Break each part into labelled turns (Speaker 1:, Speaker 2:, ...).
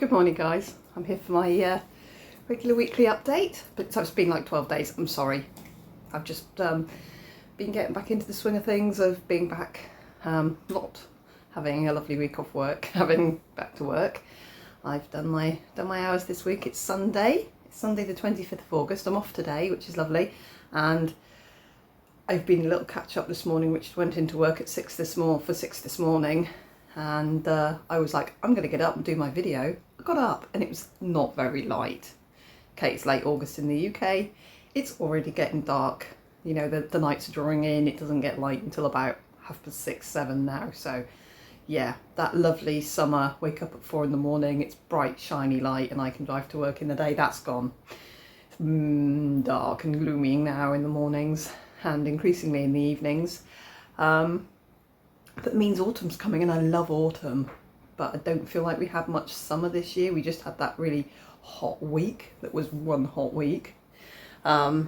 Speaker 1: Good morning, guys. I'm here for my regular weekly update, but it's been like 12 days. I'm sorry. I've just been getting back into the swing of things, of being back, not having a lovely week off work, having back to work. I've done my hours this week. It's Sunday. It's Sunday the 25th of August. I'm off today, which is lovely, and I've been a little catch up this morning, which went into work at 6 this morning. And I was like, I'm going to get up and do my video. I got up and it was not very light. Okay, it's late August in the UK. It's already getting dark. You know, the nights are drawing in. It doesn't get light until about 6:30, 7 now. So yeah, that lovely summer, wake up at 4 in the morning, it's bright, shiny light and I can drive to work in the day, that's gone. It's dark and gloomy now in the mornings and increasingly in the evenings. That means autumn's coming, and I love autumn, but I don't feel like we had much summer this year. We just had that really hot week that was one hot week. Oh,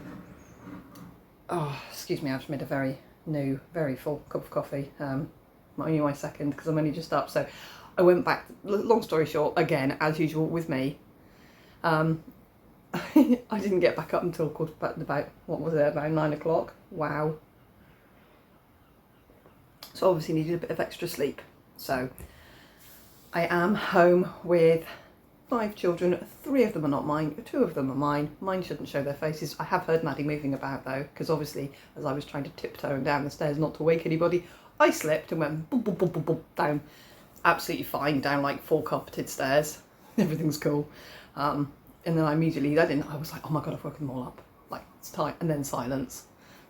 Speaker 1: excuse me, I've just made a very full cup of coffee. Only my second, because I'm only just up. So I went back, long story short, again, as usual with me. I didn't get back up until about 9 o'clock. Wow. So obviously needed a bit of extra sleep. So I am home with 5 children. 3 of them are not mine, 2 of them are mine. Mine shouldn't show their faces. I have heard Maddie moving about though, because obviously as I was trying to tiptoe down the stairs not to wake anybody, I slipped and went boop, boop, boop, boop, boop, down. Absolutely fine, down like 4 carpeted stairs. Everything's cool. And then I was like, oh my God, I've woken them all up. Like, it's tight, and then silence.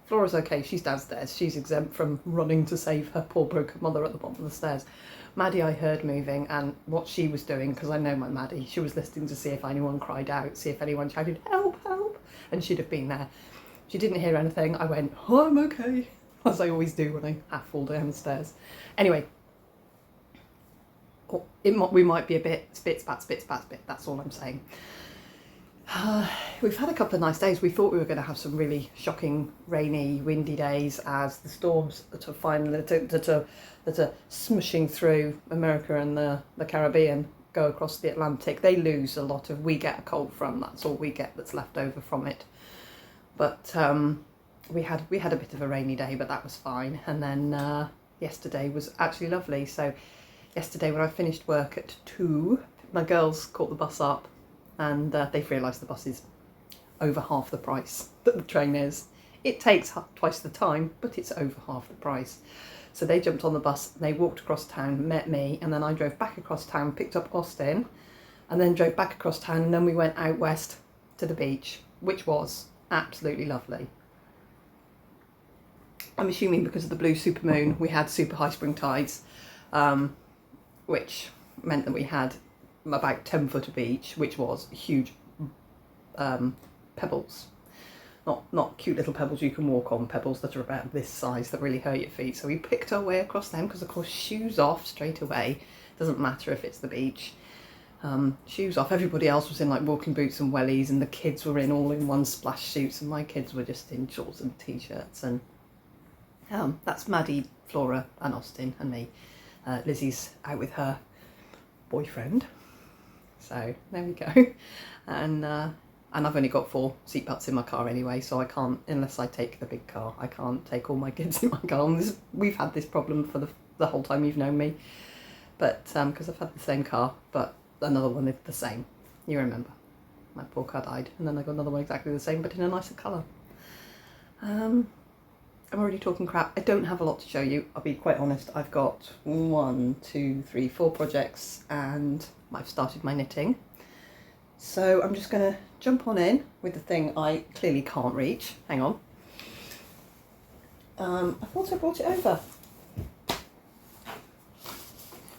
Speaker 1: Flora's okay, she's downstairs, she's exempt from running to save her poor broken mother at the bottom of the stairs. Maddie I heard moving, and what she was doing, because I know my Maddie, she was listening to see if anyone cried out, see if anyone shouted, help, help, and she'd have been there. She didn't hear anything. I went, oh, I'm okay, as I always do when I half fall down the stairs. Anyway, we might be a bit spit, spat, that's all I'm saying. We've had a couple of nice days. We thought we were going to have some really shocking, rainy, windy days as the storms that are smushing through America and the Caribbean go across the Atlantic. They lose a lot of, we get a cold front, that's all we get that's left over from it. But we had a bit of a rainy day, but that was fine. And then yesterday was actually lovely. So yesterday when I finished work at 2, my girls caught the bus up. And they've realised the bus is over half the price that the train is. It takes twice the time, but it's over half the price. So they jumped on the bus, they walked across town, met me, and then I drove back across town, picked up Austin, and then drove back across town, and then we went out west to the beach, which was absolutely lovely. I'm assuming because of the blue supermoon, we had super high spring tides, which meant that we had about 10 foot of beach, which was huge pebbles, not cute little pebbles you can walk on, pebbles that are about this size that really hurt your feet. So we picked our way across them, because of course shoes off straight away, doesn't matter if it's the beach. Shoes off. Everybody else was in like walking boots and wellies, and the kids were in all in one splash suits, and my kids were just in shorts and t-shirts. And that's Maddie, Flora and Austin and me. Lizzie's out with her boyfriend. So there we go, and I've only got 4 seat belts in my car anyway, so I can't, unless I take the big car, I can't take all my kids in my car. And we've had this problem for the whole time you've known me, but because I've had the same car, but another one is the same. You remember, my poor car died, and then I got another one exactly the same, but in a nicer colour. I'm already talking crap. I don't have a lot to show you, I'll be quite honest. I've got 1, 2, 3, 4 projects, and I've started my knitting. So I'm just going to jump on in with the thing I clearly can't reach. Hang on. I thought I brought it over. I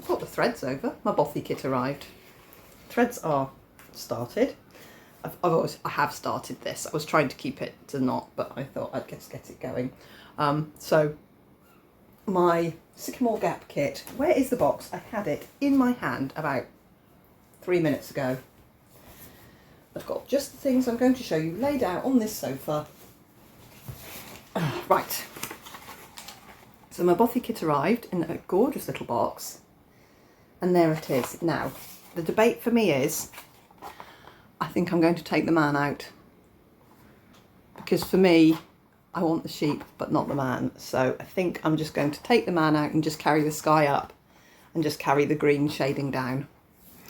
Speaker 1: brought the threads over. My bothy kit arrived. Threads are started. I have started this. I was trying to keep it to not, but I thought I'd just get it going. So my Sycamore Gap kit, where is the box? I had it in my hand about 3 minutes ago. I've got just the things I'm going to show you laid out on this sofa. Right. So my bothy kit arrived in a gorgeous little box, and there it is. Now, The debate for me is, I think I'm going to take the man out. Because for me, I want the sheep, but not the man. So I think I'm just going to take the man out and just carry the sky up and just carry the green shading down.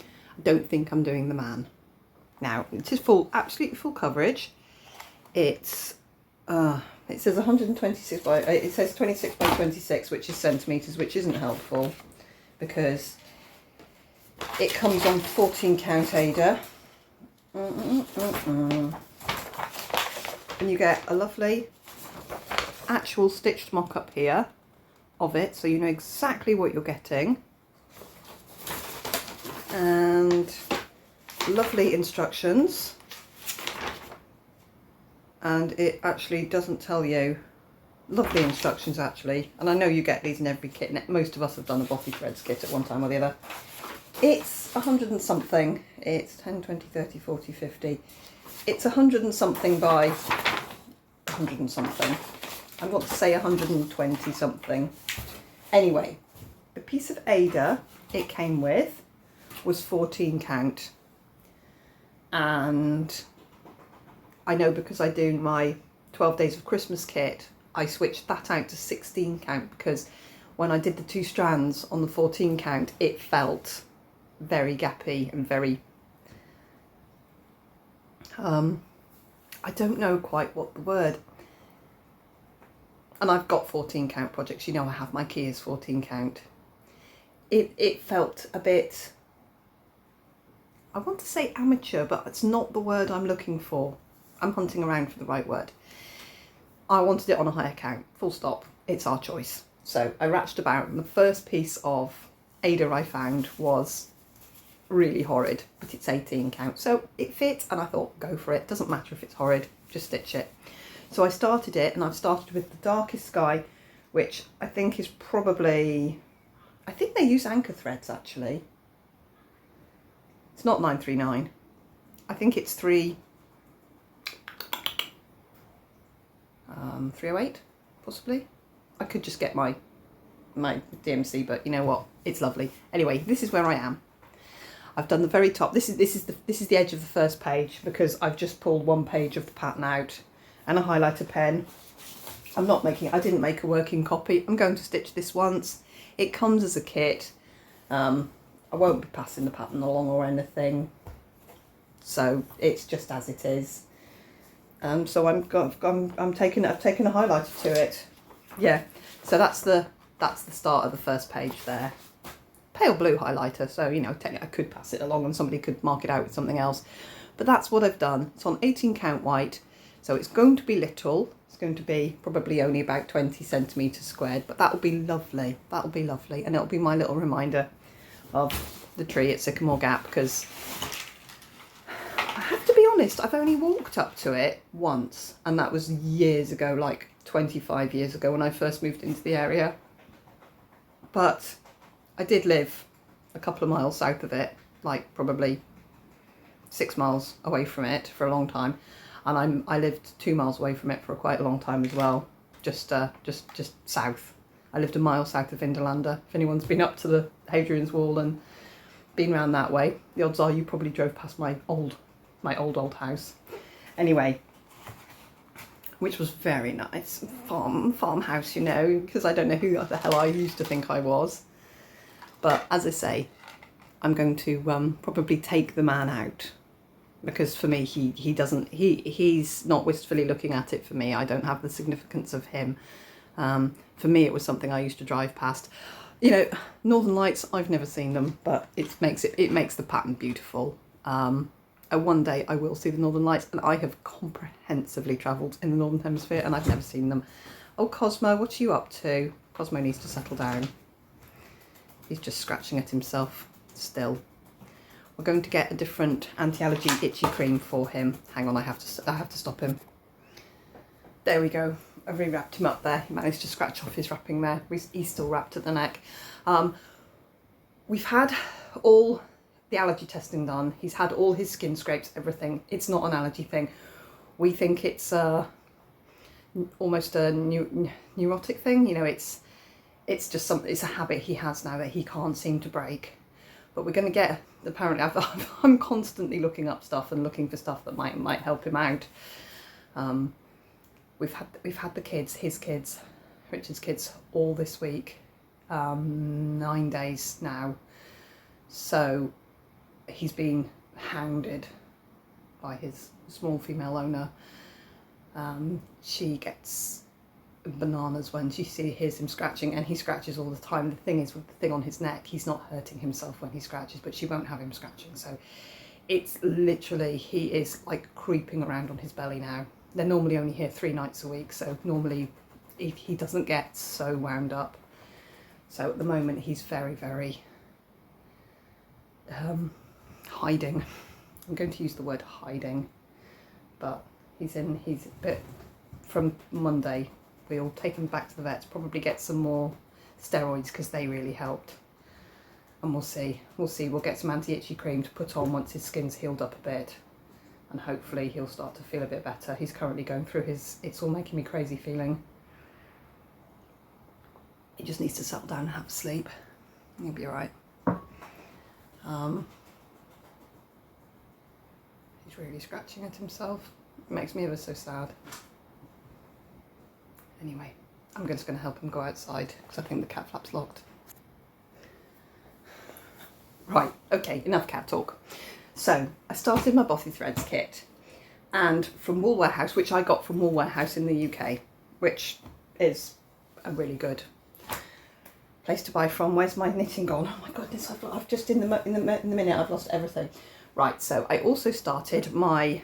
Speaker 1: I don't think I'm doing the man. Now, it is full, absolutely full coverage. It's, it says 126 by, it says 26 by 26, which is centimetres, which isn't helpful because it comes on 14 count Ada. And you get a lovely actual stitched mock-up here of it, so you know exactly what you're getting. And lovely instructions. And it actually doesn't tell you, lovely instructions actually, and I know you get these in every kit. Most of us have done a Bothy Threads kit at one time or the other. It's 100 and something, it's 10, 20, 30, 40, 50. It's 100 and something by 100 and something. I want to say 120 something. Anyway, the piece of Ada it came with was 14 count. And I know because I do my 12 Days of Christmas kit, I switched that out to 16 count because when I did the 2 strands on the 14 count, it felt very gappy and very, I don't know quite what the word, and I've got 14 count projects, you know I have my Kia's 14 count. It felt a bit, I want to say amateur, but it's not the word I'm looking for. I'm hunting around for the right word. I wanted it on a higher count, full stop. It's our choice. So I ratcheted about, and the first piece of Ada I found was really horrid, but it's 18 count. So it fits, and I thought, go for it. Doesn't matter if it's horrid, just stitch it. So I started it, and I've started with the darkest sky, which I think is probably, I think they use anchor threads actually. It's not 939. I think it's 308, possibly. I could just get my DMC, but you know what? It's lovely. Anyway, this is where I am. I've done the very top. This is the edge of the first page because I've just pulled one page of the pattern out and a highlighter pen. I didn't make a working copy. I'm going to stitch this once. It comes as a kit. I won't be passing the pattern along or anything. So it's just as it is. So I've taken a highlighter to it. Yeah. So that's the start of the first page there. Pale blue highlighter, so you know, technically I could pass it along and somebody could mark it out with something else. But that's what I've done. It's on 18 count white, so it's going to be little. It's going to be probably only about 20 centimetres squared, but that'll be lovely. That'll be lovely, and it'll be my little reminder of the tree at Sycamore Gap, because I have to be honest, I've only walked up to it once, and that was years ago, like 25 years ago when I first moved into the area. But I did live a couple of miles south of it, like probably 6 miles away from it for a long time, and I lived 2 miles away from it for quite a long time as well, just south. I lived a mile south of Vindolanda. If anyone's been up to the Hadrian's Wall and been round that way, the odds are you probably drove past my old house. Anyway, which was very nice, farmhouse, you know, because I don't know who the hell I used to think I was. But as I say, I'm going to probably take the man out, because for me he's not wistfully looking at it for me. I don't have the significance of him. For me it was something I used to drive past. You know, Northern Lights, I've never seen them, but it makes the pattern beautiful. One day I will see the Northern Lights, and I have comprehensively travelled in the Northern Hemisphere and I've never seen them. Oh Cosmo, what are you up to? Cosmo needs to settle down. He's just scratching at himself still. We're going to get a different anti-allergy itchy cream for him. Hang on, I have to stop him. There we go. I've re-wrapped him up there. He managed to scratch off his wrapping there. He's still wrapped at the neck. We've had all the allergy testing done. He's had all his skin scrapes, everything. It's not an allergy thing. We think it's almost a neurotic thing. You know, it's just something. It's a habit he has now that he can't seem to break. but we're going to get, apparently I'm constantly looking up stuff and looking for stuff that might help him out. We've had the kids, his kids, Richard's kids, all this week, 9 days now. So he's been hounded by his small female owner. She gets bananas when she hears him scratching, and he scratches all the time. The thing is, with the thing on his neck, he's not hurting himself when he scratches, but she won't have him scratching. So it's literally, he is like creeping around on his belly now. They're normally only here 3 nights a week, so normally he doesn't get so wound up. So at the moment he's very, very hiding. I'm going to use the word hiding, but he's a bit, from Monday we'll take him back to the vets, probably get some more steroids because they really helped, and we'll see, we'll get some anti-itchy cream to put on once his skin's healed up a bit, and hopefully he'll start to feel a bit better. He's currently going through his "it's all making me crazy" feeling. He just needs to settle down and have a sleep. He'll be alright. He's really scratching at himself. It makes me ever so sad. Anyway, I'm just going to help him go outside because I think the cat flap's locked. Right, okay, enough cat talk. So I started my Bothy Threads kit, and from Wool Warehouse, which I got from Wool Warehouse in the UK, which is a really good place to buy from. Where's my knitting gone? Oh my goodness, I've just in the minute I've lost everything. Right, so I also started my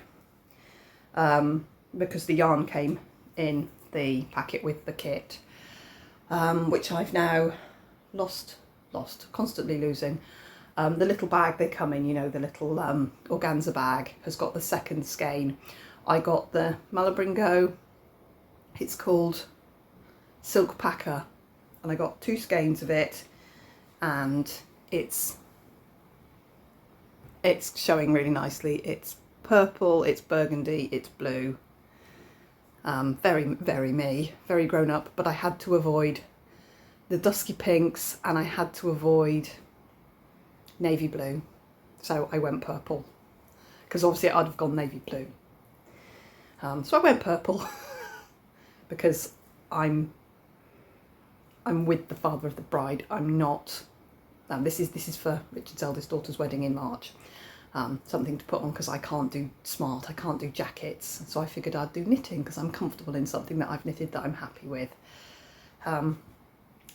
Speaker 1: because the yarn came in the packet with the kit, which I've now lost, constantly losing. The little bag they come in, you know, the little organza bag, has got the second skein. I got the Malabringo, it's called Silk Packer, and I got 2 skeins of it, and it's showing really nicely. It's purple, it's burgundy, it's blue. Very, very me, very grown up, but I had to avoid the dusky pinks and I had to avoid navy blue. So I went purple, because obviously I'd have gone navy blue. So I went purple because I'm with the father of the bride. I'm not, this is for Richard's eldest daughter's wedding in March. Something to put on because I can't do smart, I can't do jackets, so I figured I'd do knitting because I'm comfortable in something that I've knitted that I'm happy with.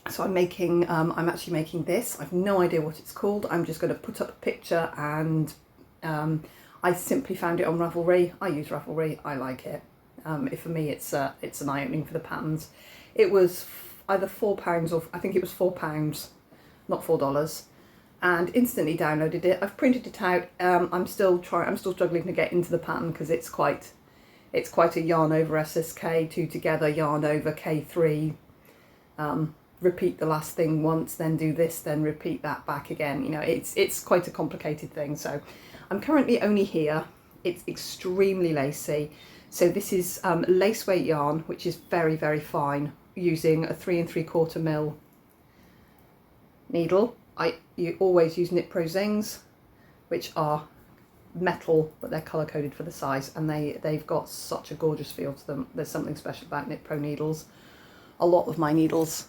Speaker 1: So I'm actually making this. I've no idea what it's called. I'm just going to put up a picture, and I simply found it on Ravelry. I use Ravelry, I like it. For me it's an eye-opening for the patterns. It was either £4 or I think it was £4, not $4. And instantly downloaded it. I've printed it out. I'm still struggling to get into the pattern because it's quite a yarn over SSK, 2 together, yarn over K3, repeat the last thing once, then do this, then repeat that back again. You know, it's quite a complicated thing. So I'm currently only here. It's extremely lacy. So this is lace weight yarn, which is very, very fine, using a 3 3/4 mil needle. You always use Knit Pro Zings, which are metal, but they're colour coded for the size, and they've got such a gorgeous feel to them. There's something special about Knit Pro needles. A lot of my needles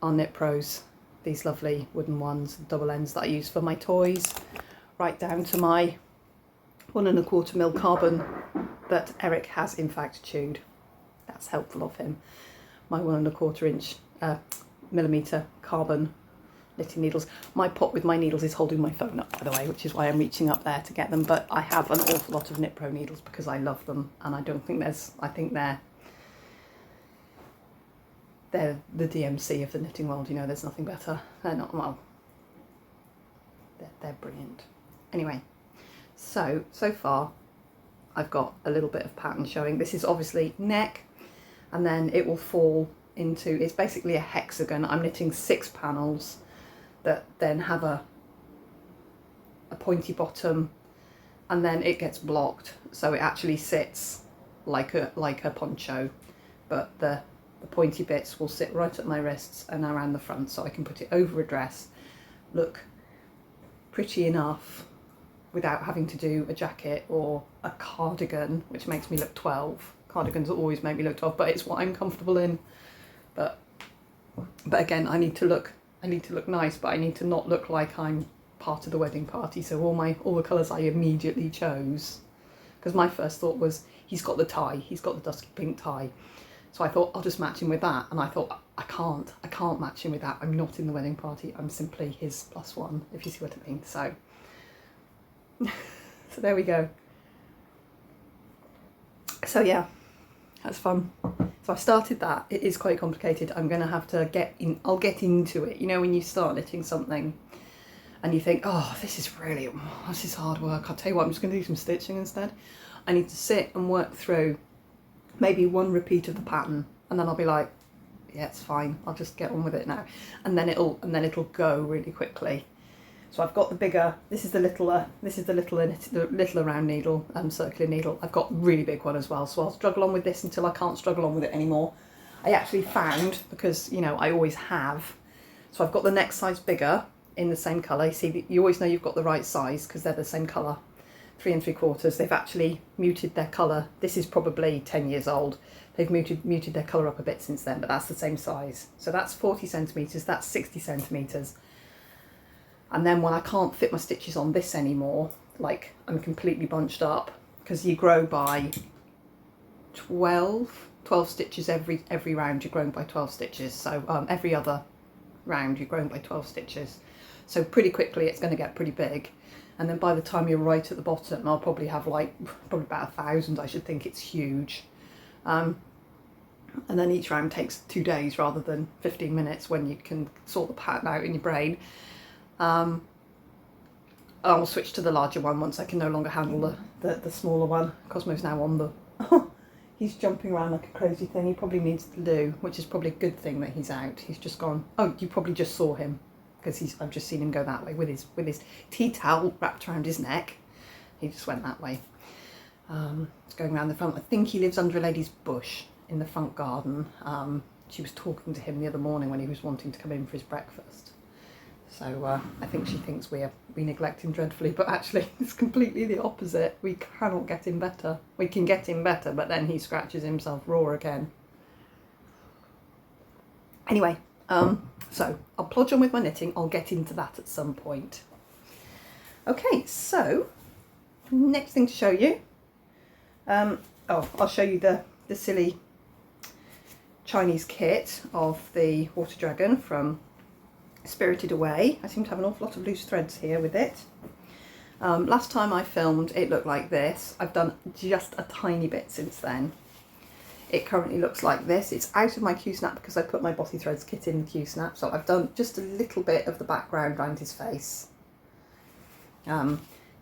Speaker 1: are Knit Pros, these lovely wooden ones, double ends that I use for my toys, right down to my 1 1/4 mil carbon that Eric has in fact chewed. That's helpful of him. My 1 1/4 millimetre carbon knitting needles. My pot with my needles is holding my phone up, by the way, which is why I'm reaching up there to get them, but I have an awful lot of Knit Pro needles because I love them, and I think they're the DMC of the knitting world, you know, there's nothing better. They're not, well, they're brilliant. Anyway, so far I've got a little bit of pattern showing. This is obviously neck, and then it will fall into, it's basically a hexagon. I'm knitting 6 panels that then have a pointy bottom, and then it gets blocked, so it actually sits like a poncho, but the pointy bits will sit right at my wrists and around the front, so I can put it over a dress, look pretty enough without having to do a jacket or a cardigan, which makes me look 12. Cardigans always make me look 12, but it's what I'm comfortable in. But again, I need to look nice, but I need to not look like I'm part of the wedding party. So all the colours I immediately chose, because my first thought was, he's got the tie, he's got the dusky pink tie. So I thought I'll just match him with that, and I thought I can't match him with that. I'm not in the wedding party. I'm simply his plus one, if you see what I mean. So so there we go. So yeah, that's fun. So I started that. It is quite complicated. I'm going to have to I'll get into it. You know, when you start knitting something and you think, oh, this is hard work. I'll tell you what, I'm just going to do some stitching instead. I need to sit and work through maybe one repeat of the pattern, and then I'll be like, yeah, it's fine. I'll just get on with it now. And then it'll go really quickly. So I've got the bigger, this is the little round needle, circular needle. I've got a really big one as well, so I'll struggle on with this until I can't struggle on with it anymore. I actually found, because, you know, I always have, so I've got the next size bigger in the same colour. You see, you always know you've got the right size because they're the same colour, 3 3/4. They've actually muted their colour. This is probably 10 years old. They've muted their colour up a bit since then, but that's the same size. So that's 40 centimetres, that's 60 centimetres. And then when I can't fit my stitches on this anymore, like I'm completely bunched up, because you grow by 12 stitches every round. You're growing by 12 stitches. So every other round you're growing by 12 stitches. So pretty quickly it's going to get pretty big. And then by the time you're right at the bottom, I'll probably have probably about 1,000. I should think. It's huge. And then each round takes 2 days rather than 15 minutes when you can sort the pattern out in your brain. I'll switch to the larger one once I can no longer handle the smaller one. Cosmo's now on the... He's jumping around like a crazy thing. He probably needs the loo, which is probably a good thing that he's out. He's just gone... Oh, you probably just saw him, because I've just seen him go that way with his tea towel wrapped around his neck. He just went that way. He's going around the front. I think he lives under a lady's bush in the front garden. She was talking to him the other morning when he was wanting to come in for his breakfast. So I think she thinks we neglect him dreadfully, but actually it's completely the opposite. We cannot get him better. We can get him better, but then he scratches himself raw again. Anyway, so I'll plodge on with my knitting. I'll get into that at some point. Okay, so next thing to show you. I'll show you the silly Chinese kit of the water dragon from Spirited Away. I seem to have an awful lot of loose threads here with it. Last time I filmed it looked like this. I've done just a tiny bit since then. It currently looks like this. It's out of my Q-snap because I put my Bossy Threads kit in the Q-snap, so I've done just a little bit of the background around his face.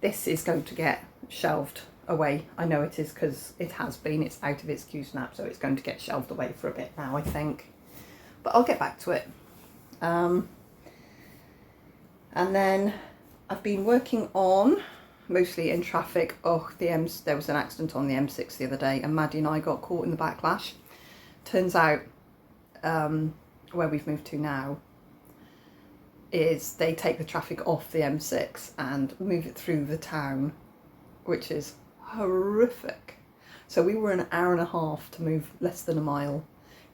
Speaker 1: This is going to get shelved away. I know it is because it has been. It's out of its Q-snap, so it's going to get shelved away for a bit now, I think. But I'll get back to it. And then I've been working on, mostly in traffic, there was an accident on the M6 the other day and Maddie and I got caught in the backlash. Turns out where we've moved to now is they take the traffic off the M6 and move it through the town, which is horrific. So we were an hour and a half to move less than a mile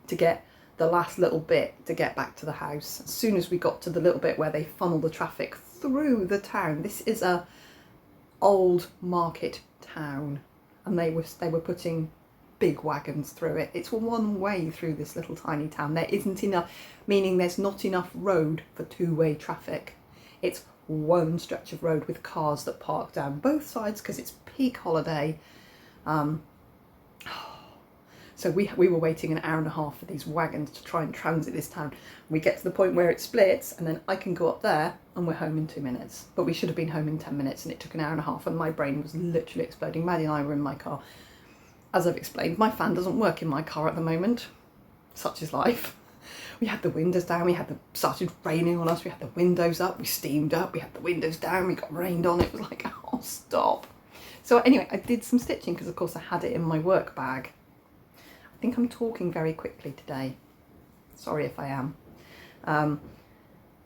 Speaker 1: to get the last little bit to get back to the house. As soon as we got to the little bit where they funnel the traffic through the town, this is a old market town, and they were putting big wagons through it. It's one way through this little tiny town. There isn't enough, meaning there's not enough road for two-way traffic. It's one stretch of road with cars that park down both sides because it's peak holiday. So we were waiting an hour and a half for these wagons to try and transit this town. We get to the point where it splits and then I can go up there and we're home in 2 minutes. But we should have been home in 10 minutes and it took an hour and a half and my brain was literally exploding. Maddie and I were in my car. As I've explained, my fan doesn't work in my car at the moment. Such is life. We had the windows down, started raining on us, we had the windows up, we steamed up, we had the windows down, we got rained on. It was like, oh, stop. So anyway, I did some stitching because of course I had it in my work bag. I think I'm talking very quickly today. Sorry if I am.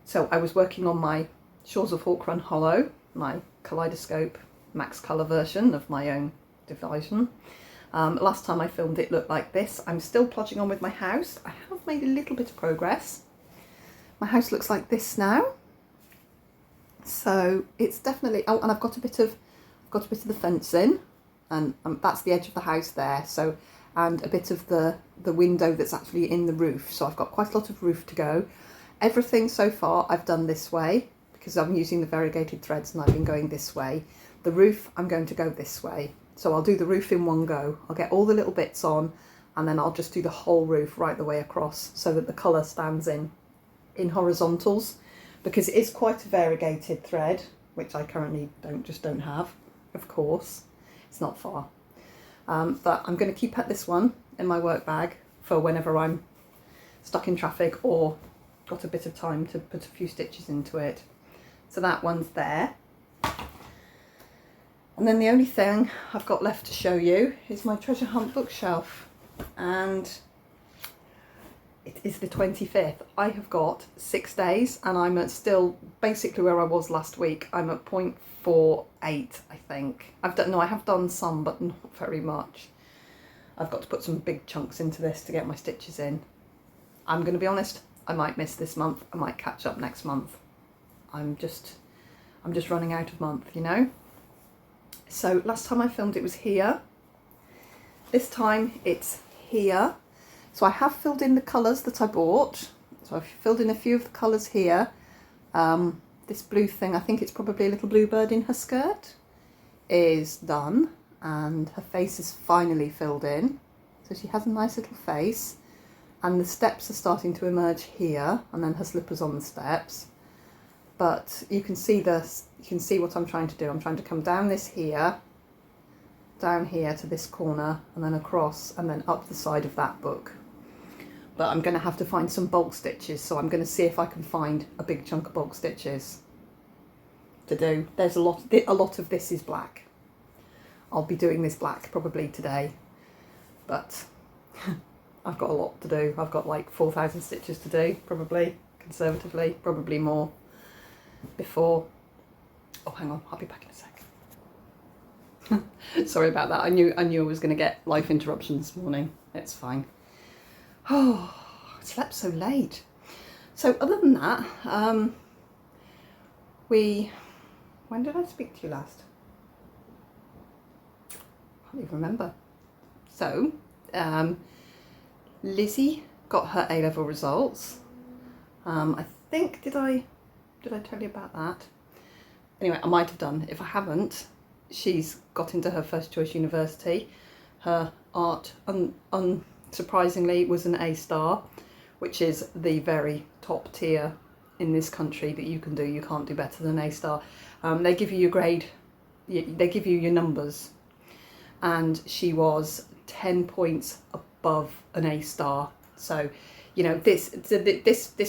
Speaker 1: So I was working on my Shores of Hawk Run Hollow, my kaleidoscope max colour version of my own device. Last time I filmed it looked like this. I'm still plodding on with my house. I have made a little bit of progress. My house looks like this now. So it's definitely, oh, and I've got a bit of the fence in, and that's the edge of the house there. So, and a bit of the window that's actually in the roof. So I've got quite a lot of roof to go. Everything so far I've done this way because I'm using the variegated threads and I've been going this way. The roof, I'm going to go this way. So I'll do the roof in one go. I'll get all the little bits on and then I'll just do the whole roof right the way across so that the colour stands in horizontals, because it is quite a variegated thread, which I currently don't have, of course. It's not far. But I'm going to keep this one in my work bag for whenever I'm stuck in traffic or got a bit of time to put a few stitches into it. So that one's there. And then the only thing I've got left to show you is my treasure hunt bookshelf. And it is the 25th. I have got 6 days and I'm at still basically where I was last week. I'm at 0.48, I think. I have done some, but not very much. I've got to put some big chunks into this to get my stitches in. I'm going to be honest, I might miss this month. I might catch up next month. I'm just running out of month, you know? So last time I filmed it was here. This time it's here. So I have filled in the colours that I bought. So I've filled in a few of the colours here. This blue thing, I think it's probably a little bluebird in her skirt, is done. And her face is finally filled in. So she has a nice little face. And the steps are starting to emerge here, and then her slippers on the steps. But you can see this, you can see what I'm trying to do. I'm trying to come down this here, down here to this corner, and then across, and then up the side of that book. But I'm going to have to find some bulk stitches, so I'm going to see if I can find a big chunk of bulk stitches to do. There's a lot of this is black. I'll be doing this black probably today, but I've got a lot to do. I've got like 4,000 stitches to do, probably, conservatively, probably more before. Oh, hang on, I'll be back in a sec. Sorry about that. I knew I was going to get life interruption this morning. It's fine. Oh, I slept so late. So other than that, when did I speak to you last? I can't even remember. So, Lizzie got her A-level results. I think, did I tell you about that? Anyway, I might have done. If I haven't, she's got into her first choice university. Her art, unsurprisingly, was an A-star, which is the very top tier in this country that you can do. You can't do better than A-star. They give you your grade, they give you your numbers, and she was 10 points above an A-star. So, you know, this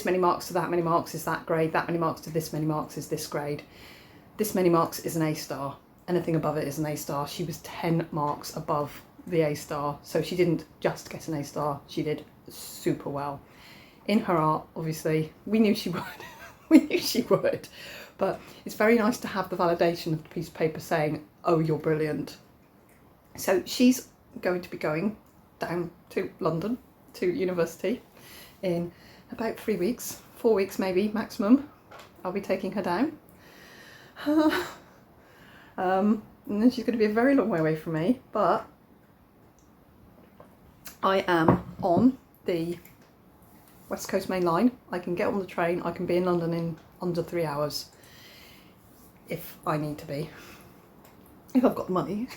Speaker 1: many marks to that many marks is that grade, that many marks to this many marks is this grade. This many marks is an A-star. Anything above it is an A-star. She was 10 marks above the A-star. So she didn't just get an A-star, she did super well. In her art, obviously, we knew she would. We knew she would. But it's very nice to have the validation of the piece of paper saying, oh, you're brilliant. So she's going to be going down to London, to university, in about 3 weeks, 4 weeks maybe, maximum. I'll be taking her down. And then she's going to be a very long way away from me, but I am on the West Coast Main Line. I can get on the train, I can be in London in under 3 hours, if I need to be, if I've got the money.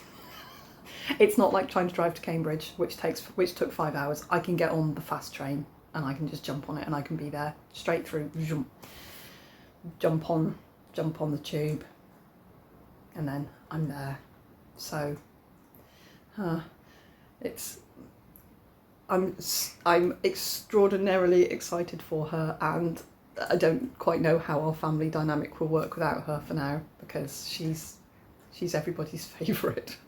Speaker 1: It's not like trying to drive to Cambridge, which took 5 hours. I can get on the fast train and I can just jump on it and I can be there straight through. Jump on the tube, and then I'm there. So I'm extraordinarily excited for her, and I don't quite know how our family dynamic will work without her for now, because she's everybody's favourite.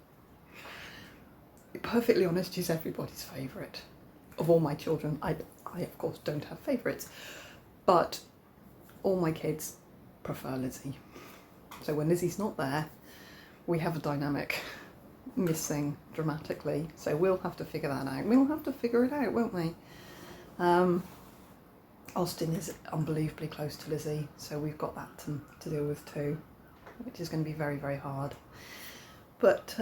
Speaker 1: Perfectly honest, she's everybody's favourite. Of all my children, I of course don't have favourites, but all my kids prefer Lizzie. So when Lizzie's not there, we have a dynamic missing dramatically. So we'll have to figure that out. We'll have to figure it out, won't we? Austin is unbelievably close to Lizzie, so we've got that to deal with too, which is going to be very, very hard. But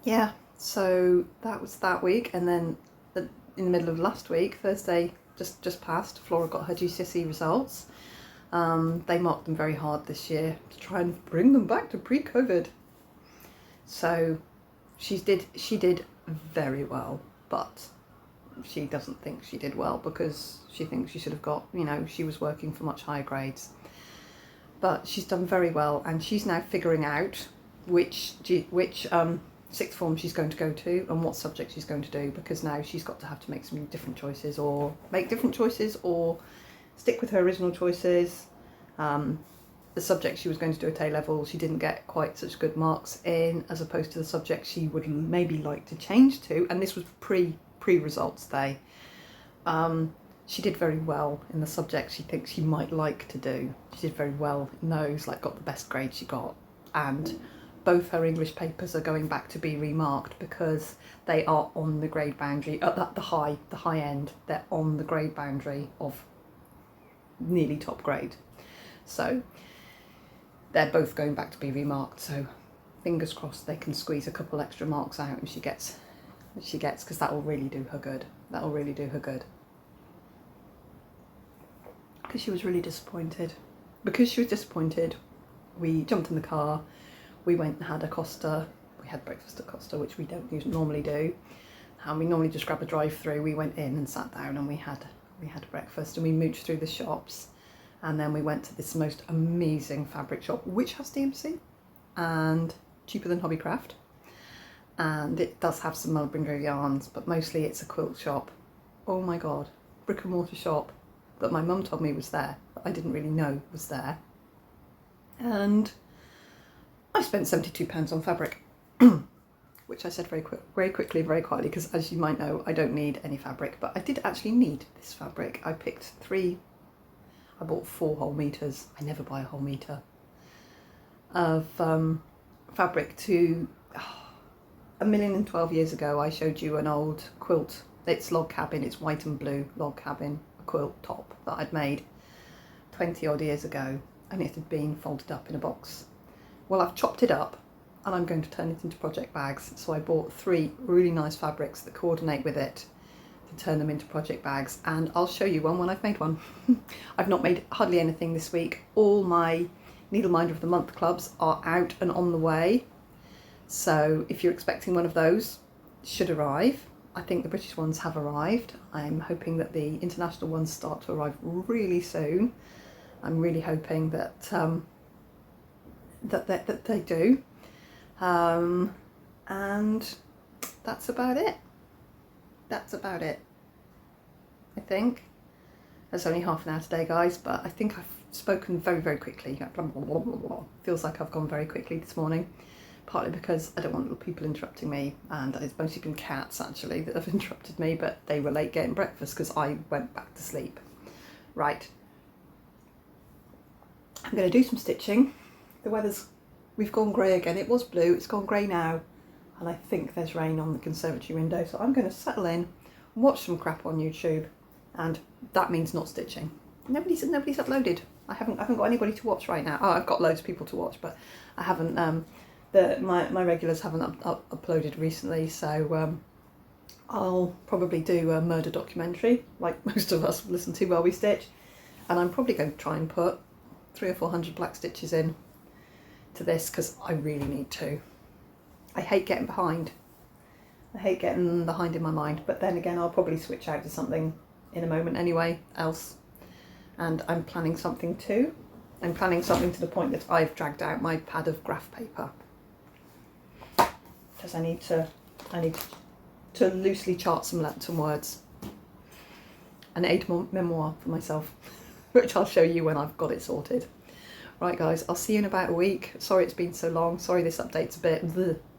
Speaker 1: yeah, so that was that week, and then in the middle of last week, Thursday just passed, Flora got her GCSE results. They marked them very hard this year to try and bring them back to pre-COVID. So she did very well, but she doesn't think she did well because she thinks she should have got, you know, she was working for much higher grades. But she's done very well, and she's now figuring out which sixth form she's going to go to and what subject she's going to do, because now she's got to have to make some different choices, or stick with her original choices. The subject she was going to do at A-level, she didn't get quite such good marks in, as opposed to the subject she would maybe like to change to, and this was pre-results day. She did very well in the subject she thinks she might like to do. She did very well in those, like got the best grade she got, and both her English papers are going back to be remarked because they are on the grade boundary, at the high end, they're on the grade boundary of nearly top grade. So they're both going back to be remarked, so fingers crossed they can squeeze a couple extra marks out and she gets, because that will really do her good. That will really do her good. Because she was really disappointed. We jumped in the car, we went and had a Costa. We had breakfast at Costa, which we don't normally do. And we normally just grab a drive-through. We went in and sat down and we had breakfast, and we mooched through the shops. And then we went to this most amazing fabric shop, which has DMC and cheaper than Hobbycraft. And it does have some Mulberry Grove yarns, but mostly it's a quilt shop. Oh my God, brick and mortar shop that my mum told me was there, that I didn't really know was there. And I spent £72 on fabric, which I said very quickly, very quietly, because as you might know, I don't need any fabric, but I did actually need this fabric. I bought 4 whole meters. I never buy a whole meter of fabric to 1,012 years ago. I showed you an old quilt. It's log cabin, it's white and blue log cabin, a quilt top that I'd made 20 odd years ago, and it had been folded up in a box. Well, I've chopped it up and I'm going to turn it into project bags. So I bought 3 really nice fabrics that coordinate with it to turn them into project bags, and I'll show you one when I've made one. I've not made hardly anything this week. All my Needleminder of the Month clubs are out and on the way. So if you're expecting one of those, it should arrive. I think the British ones have arrived. I'm hoping that the international ones start to arrive really soon. I'm really hoping that that they do. And that's about it. That's about it, I think. It's only half an hour today, guys, but I think I've spoken very, very quickly. Feels like I've gone very quickly this morning, partly because I don't want little people interrupting me, and it's mostly been cats actually that have interrupted me, but they were late getting breakfast because I went back to sleep. Right, I'm going to do some stitching. We've gone grey again. It was blue, it's gone grey now. And I think there's rain on the conservatory window, so I'm going to settle in, watch some crap on YouTube, and that means not stitching. Nobody's uploaded. I haven't got anybody to watch right now. Oh, I've got loads of people to watch, but I haven't. My regulars haven't uploaded recently, so I'll probably do a murder documentary like most of us listen to while we stitch, and I'm probably going to try and put 300 or 400 black stitches in to this because I really need to. I hate getting behind. I hate getting behind in my mind, but then again, I'll probably switch out to something in a moment anyway, else. And I'm planning something too. I'm planning something to the point that I've dragged out my pad of graph paper. Because I need to loosely chart some words. An aid memoir for myself, which I'll show you when I've got it sorted. Right guys, I'll see you in about a week. Sorry it's been so long. Sorry this update's a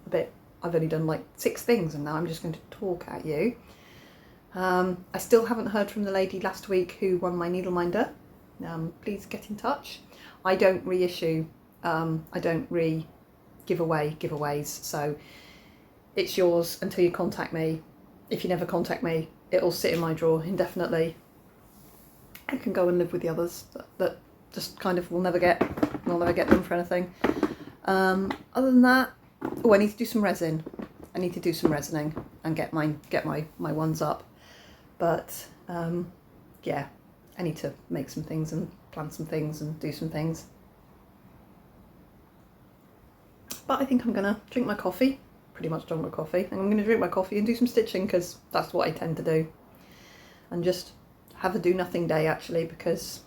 Speaker 1: bit, I've only done like 6 things and now I'm just going to talk at you. I still haven't heard from the lady last week who won my Needleminder. please get in touch. I don't reissue, I don't give away giveaways, so it's yours until you contact me. If you never contact me, it'll sit in my drawer indefinitely. I can go and live with the others that just kind of will never get them for anything. Other than that, oh, I need to do some resin. I need to do some resining and get my ones up. But yeah, I need to make some things and plant some things and do some things. But I think I'm gonna drink my coffee. Pretty much done with coffee. And I'm gonna drink my coffee and do some stitching because that's what I tend to do. And just have a do nothing day actually, because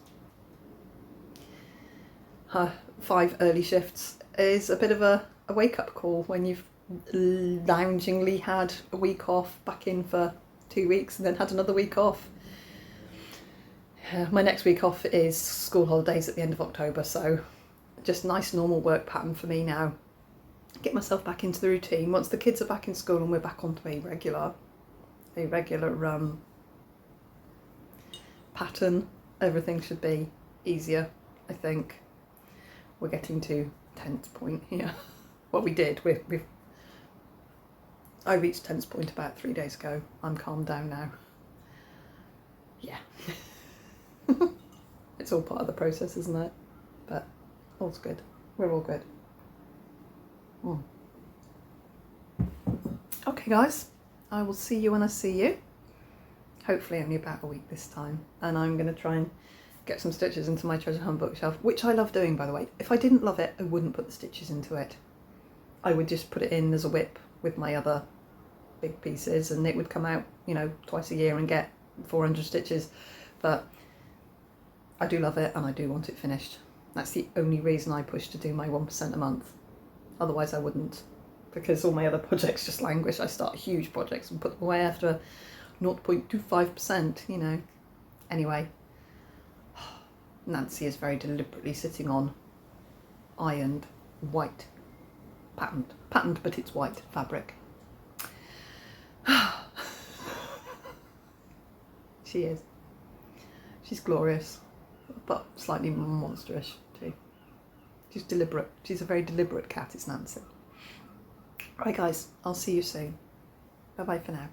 Speaker 1: 5 early shifts is a bit of a wake up call when you've loungingly had a week off, back in for 2 weeks and then had another week off. My next week off is school holidays at the end of October, so just nice normal work pattern for me now. Get myself back into the routine. Once the kids are back in school and we're back onto a regular pattern, everything should be easier, I think. We're getting to tense point here. Well, we did. I reached tense point about 3 days ago. I'm calmed down now. Yeah. It's all part of the process, isn't it? But all's good. We're all good. Okay guys, I will see you when I see you. Hopefully only about a week this time. And I'm going to try and get some stitches into my treasure hunt bookshelf, which I love doing, by the way. If I didn't love it, I wouldn't put the stitches into it. I would just put it in as a whip with my other big pieces and it would come out, you know, twice a year and get 400 stitches. But I do love it and I do want it finished. That's the only reason I push to do my 1% a month. Otherwise I wouldn't, because all my other projects just languish. I start huge projects and put them away after 0.25%, you know. Anyway, Nancy is very deliberately sitting on ironed white, patterned, but it's white fabric. She is. She's glorious, but slightly monsterish too. She's deliberate. She's a very deliberate cat, is Nancy. Right guys, I'll see you soon. Bye bye for now.